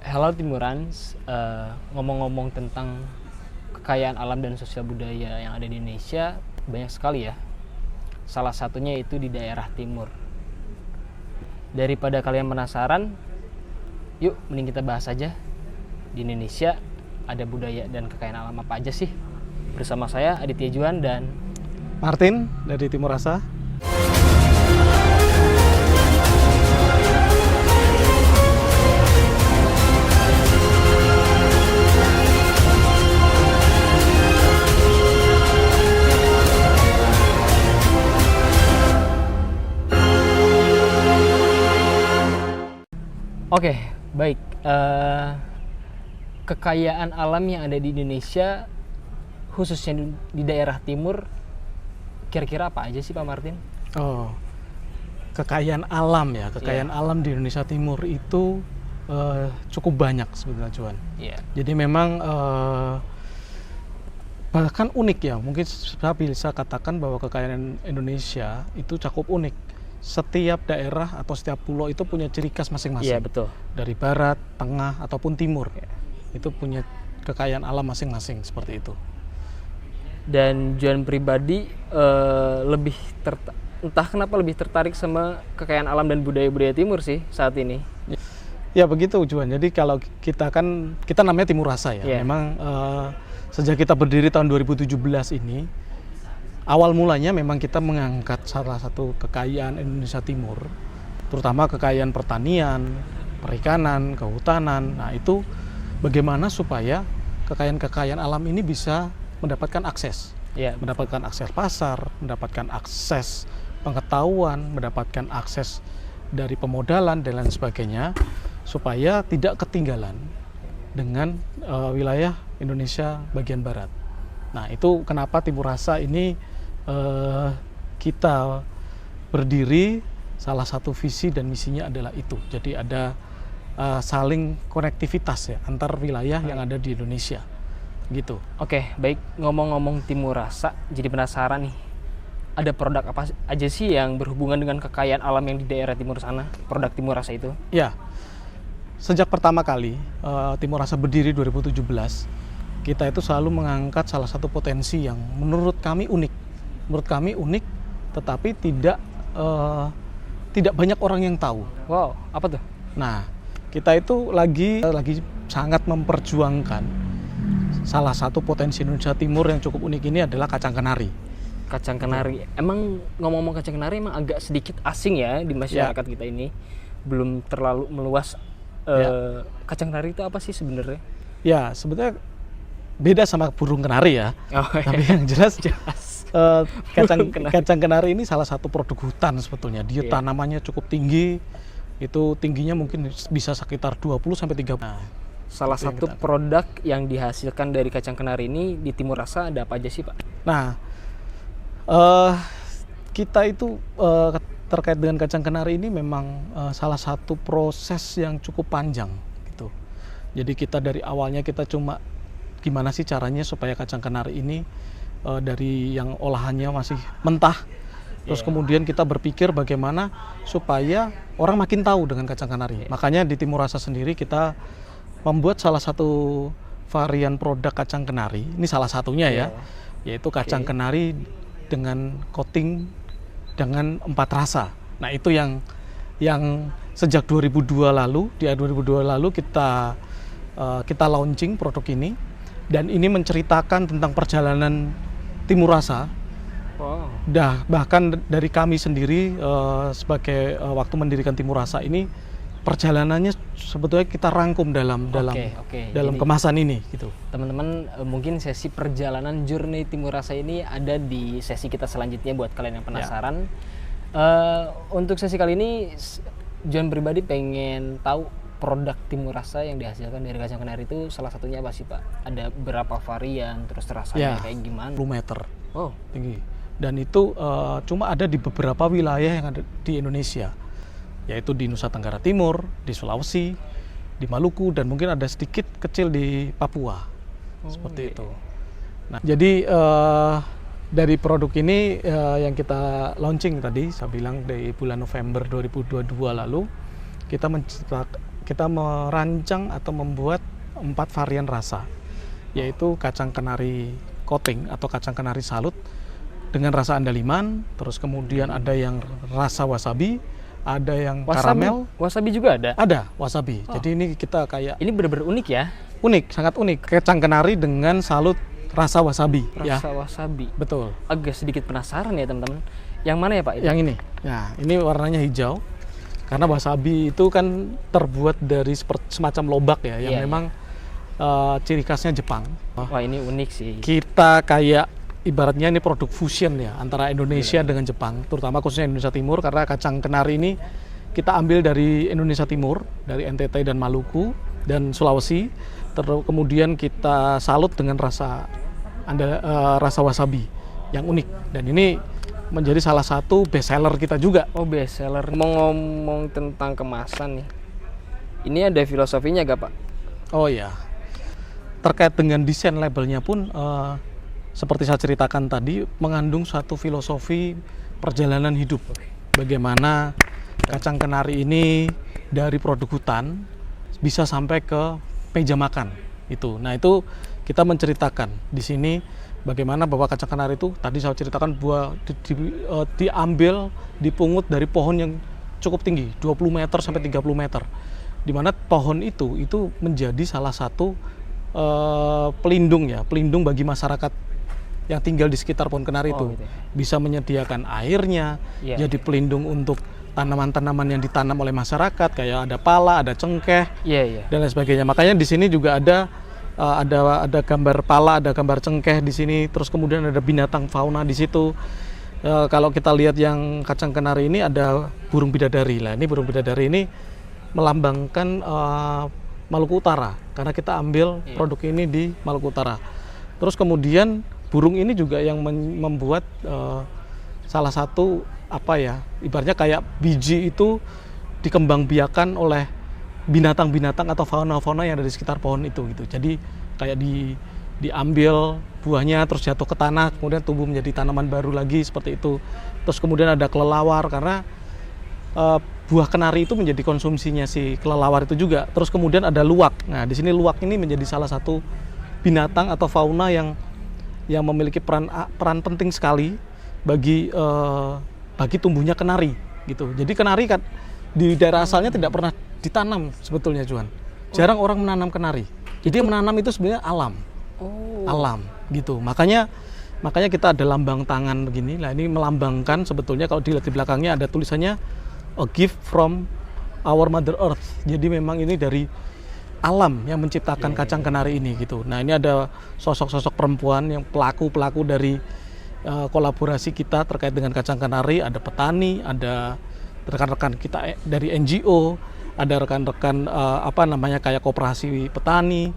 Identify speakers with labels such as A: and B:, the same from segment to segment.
A: Halo Timurans, ngomong-ngomong tentang kekayaan alam dan sosial budaya yang ada di Indonesia banyak sekali ya. Salah satunya itu di daerah timur. Daripada kalian penasaran, yuk mending kita bahas aja. Di Indonesia ada budaya dan kekayaan alam apa aja sih? Bersama saya Aditya Juan dan
B: Martin dari Timur Rasa.
A: Oke, baik. Kekayaan alam yang ada di Indonesia, khususnya di daerah timur, kira-kira apa aja sih Pak Martin?
B: Oh, kekayaan alam ya, kekayaan alam di Indonesia Timur itu cukup banyak sebenarnya, Juan.
A: Iya.
B: Jadi memang bahkan unik ya. Mungkin saya bisa katakan bahwa kekayaan Indonesia itu cukup unik. Setiap daerah atau setiap pulau itu punya ciri khas masing-masing.
A: Iya, betul.
B: Dari barat, tengah ataupun timur, itu punya kekayaan alam masing-masing seperti itu.
A: Dan Juan pribadi entah kenapa lebih tertarik sama kekayaan alam dan budaya-budaya timur sih saat ini.
B: Ya begitu, Juan. Jadi kalau kita namanya Timur Rasa ya.
A: Yeah.
B: Memang sejak kita berdiri tahun 2017 ini, awal mulanya memang kita mengangkat salah satu kekayaan Indonesia Timur, terutama kekayaan pertanian, perikanan, kehutanan. Nah, itu bagaimana supaya kekayaan alam ini bisa mendapatkan akses.
A: Yeah.
B: Mendapatkan akses pasar, mendapatkan akses pengetahuan, mendapatkan akses dari pemodalan dan lain sebagainya, supaya tidak ketinggalan dengan wilayah Indonesia bagian barat. Nah, itu kenapa Timur Rasa ini kita berdiri, salah satu visi dan misinya adalah itu. Jadi ada saling konektivitas ya antar wilayah yang ada di Indonesia gitu.
A: Oke, baik. Ngomong-ngomong Timur Rasa, jadi penasaran nih. Ada produk apa aja sih yang berhubungan dengan kekayaan alam yang di daerah timur sana? Produk Timur Rasa itu?
B: Ya, sejak pertama kali Timur Rasa berdiri 2017, kita itu selalu mengangkat salah satu potensi yang menurut kami unik, tetapi tidak banyak orang yang tahu.
A: Wow, apa tuh?
B: Nah, kita itu lagi sangat memperjuangkan salah satu potensi Indonesia Timur yang cukup unik ini adalah kacang kenari.
A: Kacang kenari. Emang ngomong-ngomong kacang kenari emang agak sedikit asing ya di masyarakat kita ini. Belum terlalu meluas. Kacang kenari itu apa sih sebenarnya?
B: Ya, sebetulnya beda sama burung kenari ya.
A: Oh,
B: tapi yang jelas kacang kenari ini salah satu produk hutan sebetulnya. Dia tanamannya cukup tinggi. Itu tingginya mungkin bisa sekitar 20 sampai 30. Nah,
A: salah satu produk yang dihasilkan dari kacang kenari ini di Timur Rasa ada apa aja sih, Pak?
B: Nah, kita itu terkait dengan kacang kenari ini memang salah satu proses yang cukup panjang gitu. Jadi kita dari awalnya kita cuma gimana sih caranya supaya kacang kenari ini dari yang olahannya masih mentah, terus kemudian kita berpikir bagaimana supaya orang makin tahu dengan kacang kenari. Makanya di Timur Rasa sendiri kita membuat salah satu varian produk kacang kenari. Ini salah satunya ya, yaitu kacang kenari dengan coating dengan 4 rasa. Nah, itu yang sejak 2002 lalu, di 2002 lalu kita launching produk ini, dan ini menceritakan tentang perjalanan Timur Rasa.
A: Wow.
B: Bahkan dari kami sendiri sebagai waktu mendirikan Timur Rasa ini, perjalanannya sebetulnya kita rangkum dalam
A: Jadi,
B: kemasan ini gitu.
A: Teman-teman, mungkin sesi perjalanan journey Timur Rasa ini ada di sesi kita selanjutnya buat kalian yang penasaran. Untuk sesi kali ini John pribadi pengen tahu produk Timur Rasa yang dihasilkan dari kacang kenari itu salah satunya apa sih, Pak? Ada berapa varian, terus rasanya kayak gimana?
B: 10 meter.
A: Oh,
B: tinggi. Dan itu cuma ada di beberapa wilayah yang ada di Indonesia, yaitu di Nusa Tenggara Timur, di Sulawesi, di Maluku, dan mungkin ada sedikit kecil di Papua. Seperti itu. Nah, jadi dari produk ini yang kita launching tadi, saya bilang dari bulan November 2022 lalu, kita kita merancang atau membuat 4 varian rasa, yaitu kacang kenari coating atau kacang kenari salut dengan rasa andaliman, terus kemudian ada yang rasa wasabi, ada yang karamel.
A: Wasabi juga ada?
B: Ada wasabi. Jadi ini kita kayak...
A: Ini benar-benar unik ya?
B: Unik, sangat unik. Kacang kenari dengan salut rasa wasabi.
A: Rasa wasabi.
B: Betul.
A: Agak sedikit penasaran ya teman-teman. Yang mana ya Pak?
B: Yang ini. Nah, ini warnanya hijau. Karena wasabi itu kan terbuat dari semacam lobak ya, yang memang ciri khasnya Jepang.
A: Wah, ini unik sih.
B: Kita kayak ibaratnya ini produk fusion ya antara Indonesia dengan Jepang, terutama khususnya Indonesia Timur, karena kacang kenari ini kita ambil dari Indonesia Timur, dari NTT dan Maluku dan Sulawesi. Kemudian kita salut dengan rasa wasabi yang unik, dan ini menjadi salah satu best seller kita juga.
A: Oh, best seller. Mau ngomong tentang kemasan nih, ini ada filosofinya gak Pak?
B: Oh ya, terkait dengan desain labelnya pun seperti saya ceritakan tadi, mengandung suatu filosofi perjalanan hidup. Bagaimana kacang kenari ini dari produk hutan bisa sampai ke meja makan itu. Nah, itu kita menceritakan di sini bagaimana bahwa kacang kenari itu tadi saya ceritakan buah diambil, dipungut dari pohon yang cukup tinggi, 20 meter sampai 30 meter. Di mana pohon itu menjadi salah satu pelindung bagi masyarakat yang tinggal di sekitar pohon kenari itu.
A: Gitu.
B: Bisa menyediakan airnya, jadi pelindung untuk tanaman-tanaman yang ditanam oleh masyarakat, kayak ada pala, ada cengkeh, dan lain sebagainya. Makanya di sini juga ada gambar pala, ada gambar cengkeh di sini, terus kemudian ada binatang fauna di situ. Kalau kita lihat yang kacang kenari ini ada burung bidadari. Lah, ini burung bidadari ini melambangkan Maluku Utara, karena kita ambil produk ini di Maluku Utara. Terus kemudian burung ini juga yang membuat salah satu ibaratnya kayak biji itu dikembangbiakan oleh binatang-binatang atau fauna-fauna yang ada di sekitar pohon itu gitu. Jadi kayak diambil buahnya terus jatuh ke tanah, kemudian tumbuh menjadi tanaman baru lagi seperti itu. Terus kemudian ada kelelawar, karena buah kenari itu menjadi konsumsinya si kelelawar itu juga. Terus kemudian ada luwak. Nah, di sini luwak ini menjadi salah satu binatang atau fauna yang memiliki peran penting sekali bagi tumbuhnya kenari gitu. Jadi kenari kan di daerah asalnya tidak pernah ditanam sebetulnya, Juan. Jarang orang menanam kenari. Jadi menanam itu sebenarnya alam. Alam gitu. Makanya kita ada lambang tangan begini. Nah, ini melambangkan sebetulnya kalau dilihat di belakangnya ada tulisannya a gift from our mother earth. Jadi memang ini dari alam yang menciptakan kacang kenari ini gitu. Nah, ini ada sosok-sosok perempuan yang pelaku dari kolaborasi kita terkait dengan kacang kenari. Ada petani, ada rekan-rekan kita dari NGO, ada rekan-rekan kayak koperasi petani.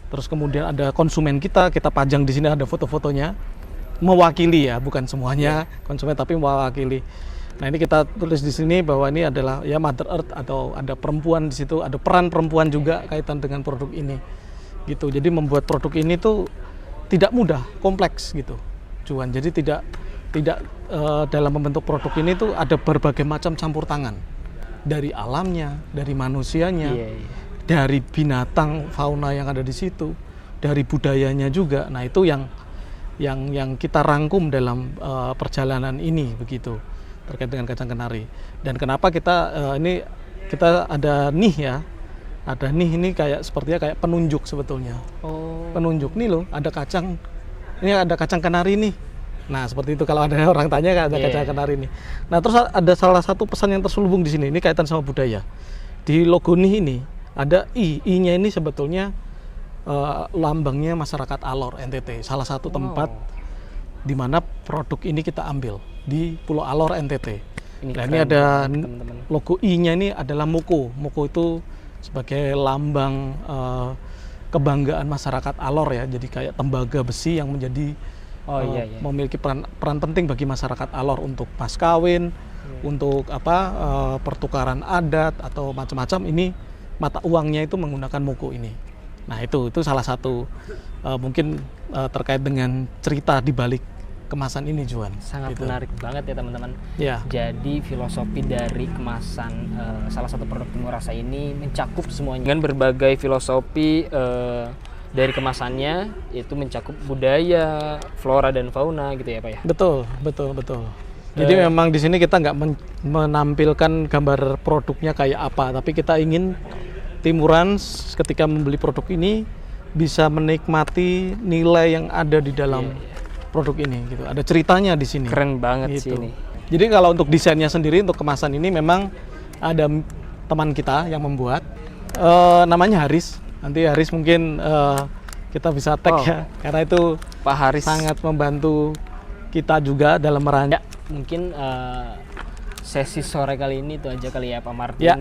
B: Terus kemudian ada konsumen kita pajang di sini, ada foto-fotonya mewakili ya, bukan semuanya konsumen tapi mewakili. Nah, ini kita tulis di sini bahwa ini adalah ya Mother Earth, atau ada perempuan di situ, ada peran perempuan juga kaitan dengan produk ini. Gitu. Jadi membuat produk ini tuh tidak mudah, kompleks gitu. Juan. Jadi tidak dalam membentuk produk ini tuh ada berbagai macam campur tangan. Dari alamnya, dari manusianya, dari binatang fauna yang ada di situ, dari budayanya juga. Nah, itu yang kita rangkum dalam perjalanan ini begitu terkait dengan kacang kenari. Dan kenapa kita ada nih ya, ada nih ini sepertinya kayak penunjuk sebetulnya. Penunjuk nih loh, ada kacang kenari nih. Nah, seperti itu kalau ada orang tanya ada kacang kenari nih. Nah, terus ada salah satu pesan yang terselubung di sini. Ini kaitan sama budaya. Di logo nih ini ada I-nya ini sebetulnya lambangnya masyarakat Alor NTT. Salah satu tempat di mana produk ini kita ambil di Pulau Alor NTT. Ini ada logo I-nya ini adalah Moko. Moko itu sebagai lambang kebanggaan masyarakat Alor ya. Jadi kayak tembaga besi yang menjadi memiliki peran penting bagi masyarakat Alor untuk pas kawin, untuk pertukaran adat atau macam-macam. Ini mata uangnya itu menggunakan Moko ini. Nah, itu salah satu mungkin terkait dengan cerita di balik kemasan ini, Juan.
A: Sangat
B: Gitu.
A: menarik banget ya teman-teman.
B: Ya,
A: Jadi filosofi dari kemasan salah satu produk Timur Rasa ini mencakup semuanya dengan berbagai filosofi dari kemasannya, itu mencakup budaya, flora dan fauna gitu ya Pak ya.
B: betul. Jadi memang di sini kita nggak menampilkan gambar produknya kayak apa, tapi kita ingin Timurans ketika membeli produk ini bisa menikmati nilai yang ada di dalam produk ini gitu. Ada ceritanya di sini.
A: Keren banget sih
B: Gitu.
A: ini.
B: Jadi kalau untuk desainnya sendiri untuk kemasan ini memang ada teman kita yang membuat, namanya Haris. Nanti Haris mungkin kita bisa tag ya, karena itu
A: Pak Haris
B: sangat membantu kita juga dalam merancang.
A: Mungkin sesi sore kali ini itu aja kali ya Pak Martin.
B: Ya.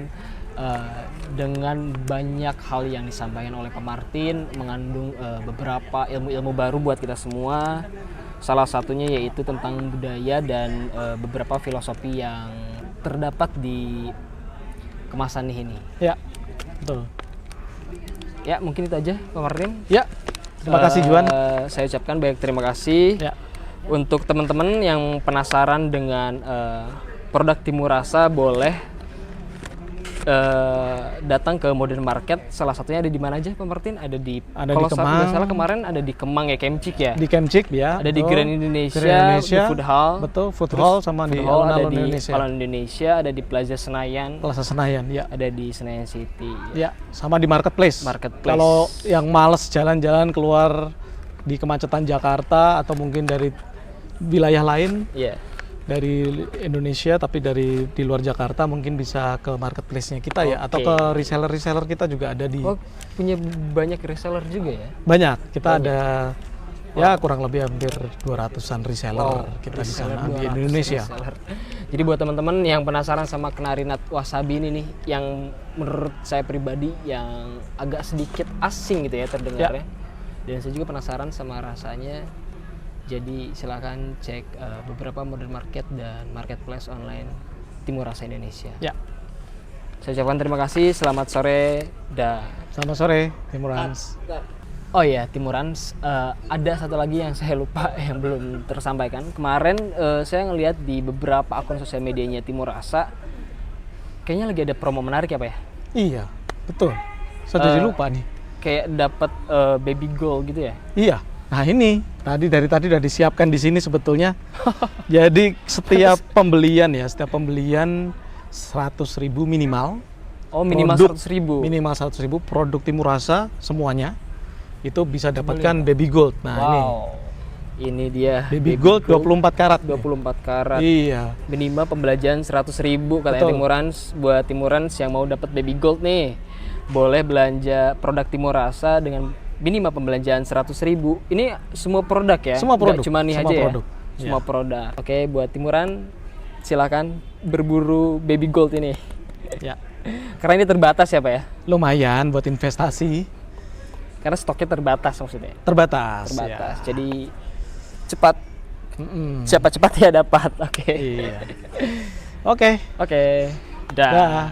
A: Dengan banyak hal yang disampaikan oleh Pak Martin mengandung beberapa ilmu-ilmu baru buat kita semua. Salah satunya yaitu tentang budaya dan beberapa filosofi yang terdapat di kemasan ini.
B: Ya, betul.
A: Ya, mungkin itu aja Pak Martin.
B: Ya, terima kasih Juan.
A: Saya ucapkan banyak terima kasih.
B: Ya.
A: Untuk teman-teman yang penasaran dengan produk Timur Rasa, boleh datang ke Modern Market. Salah satunya ada di mana aja Pak Martin? Ada di
B: Ada
A: kalau
B: di Kemang.
A: nggak salah kemarin ada di Kemang ya, Kemcik ya.
B: Di Kemcik ya.
A: Ada di
B: betul.
A: Grand Indonesia,
B: Grand Indonesia,
A: di Food Hall.
B: Betul, Food
A: Terus
B: Hall sama di
A: Food Hall ada
B: alun-alun
A: di
B: Indonesia.
A: Alun Indonesia, ada di Plaza Senayan,
B: Plaza Senayan, ya.
A: ada di Senayan City.
B: Ya, sama di Marketplace.
A: Marketplace.
B: Kalau yang males jalan-jalan keluar di kemacetan Jakarta atau mungkin dari wilayah lain
A: Iya.
B: dari Indonesia tapi dari di luar Jakarta, mungkin bisa ke marketplace-nya kita ya, atau
A: Oke.
B: ke reseller-reseller kita juga ada di
A: Oh, punya banyak reseller juga ya?
B: banyak. Kita ada ya kurang lebih hampir 200-an reseller kita di
A: reseller
B: sana di
A: 200
B: Indonesia.
A: reseller. Jadi buat teman-teman yang penasaran sama kenari nut wasabi ini nih, yang menurut saya pribadi yang agak sedikit asing gitu ya terdengarnya. Dan saya juga penasaran sama rasanya. Jadi silakan cek beberapa Modern Market dan Marketplace online Timur Rasa Indonesia.
B: Ya,
A: Saya ucapkan terima kasih. Selamat sore.
B: selamat sore Timurans.
A: Oh iya, Timurans, ada satu lagi yang saya lupa yang belum tersampaikan. Kemarin saya ngelihat di beberapa akun sosial medianya Timur Rasa, kayaknya lagi ada promo menarik ya Pak ya?
B: Iya, betul. Saya jadi lupa nih.
A: Kayak dapat baby goal gitu ya?
B: Iya. Nah ini dari tadi udah disiapkan di sini sebetulnya. Jadi setiap pembelian 100.000 minimal.
A: Oh, minimal
B: produk-
A: 100.000.
B: Minimal 100.000 produk Timur Rasa semuanya itu bisa dapatkan baby gold. Nah
A: Ini dia
B: ini baby gold 24 karat.
A: 24 karat.
B: Iya.
A: Minimal pembelanjaan 100.000 katanya
B: Betul.
A: Timurans. Buat Timurans yang mau dapat baby gold nih, boleh belanja produk Timur Rasa dengan minimal pembelanjaan 100.000. Ini semua produk ya?
B: Semua produk.
A: Nggak cuma nih
B: Semua
A: aja
B: produk.
A: ya? Semua produk. Oke, buat Timuran silakan berburu baby gold ini.
B: Ya.
A: Karena ini terbatas ya Pak ya?
B: Lumayan buat investasi.
A: Karena stoknya terbatas maksudnya.
B: Terbatas.
A: Terbatas.
B: Ya.
A: Jadi cepat. Siapa cepat ya dapat. Oke.
B: Iya. Oke.
A: Oke. Dah.
B: Dah.